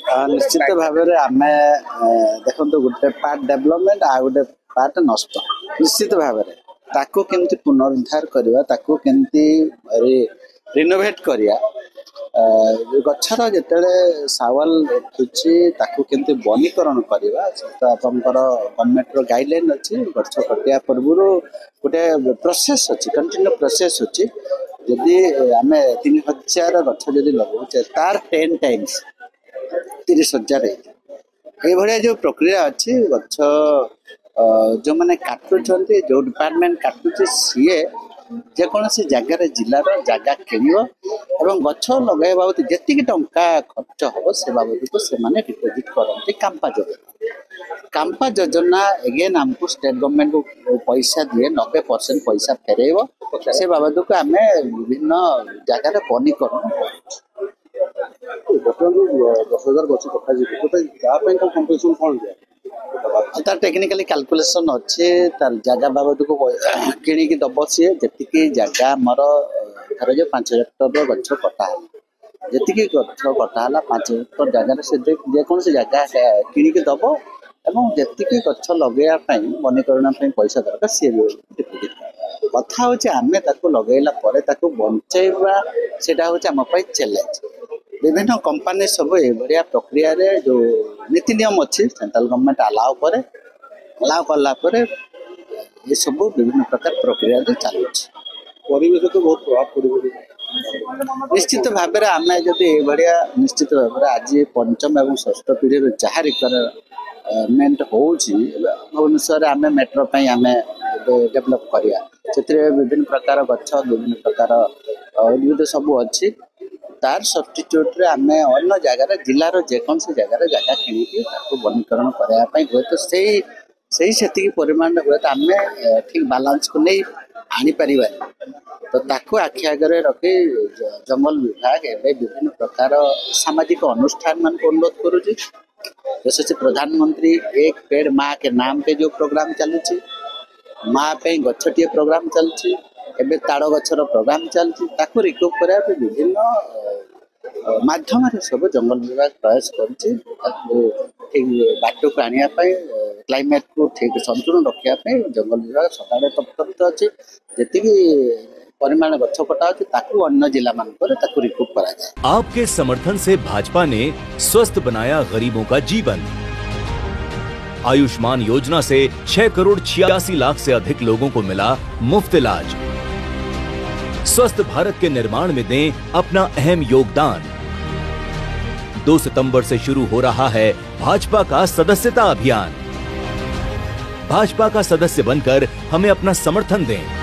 निश्चित भाव में आम देखो गोटे पार्ट डेवलपमेंट आ गोटे पार्ट नष्ट निश्चित भाव में ताको केमती पुनरुद्धार करवा ताको केमती रिनोवेट करिया गछर जिते सावाल उठुची ताको केमती वनीकरण करवा गवर्नमेंट रो गाइडलाइन अच्छी गछ कटिया पूर्व गोटे प्रोसेस अच्छी कंटिन्यू प्रोसेस अच्छी जदि आम 3000 गछ जदि लगाऊे तार 10 टाइम्स 30,000 ये जो प्रक्रिया अच्छी गछ जो मैंने काटुंट जो डिपार्टमेंट काटुचे सीए जेकोसी जगार जिलार जगह किण गछ लगे बाबद जी टंका खर्च हम से बाबद को से डिपोजिट करते कांपा योजना एगेन आमको स्टेट गवर्नमेंट को पैसा दिए 90% पैसा फेरब से बाबद को आम विभिन्न जगार वनीकरण तार टेक्निकली कैलकुलेशन अच्छे तार जगह बाबद को किणिकी दब सी जी जगह आमर धर जो 5 हेक्टर गछ कटा जी गछ कटाला 5 हेक्टर जगार से जेकोसी जगह किणिकी दब एवं जी गछ लगे वनीकरण पैसा दरकार सी कथा हूँ आम लगेला बचाइबा से आम चैलेंज विभिन्न कंपनी सब ये प्रक्रिया रे जो नीति नियम अच्छी सेंट्रल गवर्नमेंट अलाउ कला ये सब विभिन्न प्रकार प्रक्रिया चलुँ परिवेश तो बहुत प्रभाव पड़े निश्चित भाव में आम जदि ये निश्चित भाव में आज पंचम और षष्ठ पीढ़ी जहाँ रिक्वायरमेंट हो भुवनेश्वर आम मेट्रो आम डेभलप करिया से विभिन्न प्रकार गछ विभिन्न प्रकार उद्भिद सब अच्छी तार सब्स्टिट्यूट रे आम अन्य जगार जिलार जेकोसी जगार जगह किणिकी वनीकरण करने हुए तो से परिमाण हुए तो आम ठीक बालांस को नहीं आनीपर तो ताकू आखि आगे रखी जंगल विभाग एवं विभिन्न प्रकार सामाजिक अनुष्ठान मान को अनुरोध करुँच जैसे प्रधानमंत्री एक पेड़ माँ के नाम पे जो प्रोग्राम चलुची माँ पे गछटिए प्रोग्राम चलुची एबे ताड़ गछर प्रोग्राम चलती रिकवर करने विभिन्न माध्यम सब जंगल विभाग प्रयास ठीक बाट को आने क्लाइमेट को ठीक संतुलन रखापी जंगल विभाग सदा तत्पर अच्छी जी परिमाण गछ कटा अच्छी अन्य जिला मान रिकवर करा जाए। आपके समर्थन से भाजपा ने स्वस्थ बनाया गरीबों का जीवन। आयुष्मान योजना से 6 करोड़ 86 लाख से अधिक लोगों को मिला मुफ्त इलाज। स्वस्थ भारत के निर्माण में दें अपना अहम योगदान। 2 सितंबर से शुरू हो रहा है भाजपा का सदस्यता अभियान। भाजपा का सदस्य बनकर हमें अपना समर्थन दें।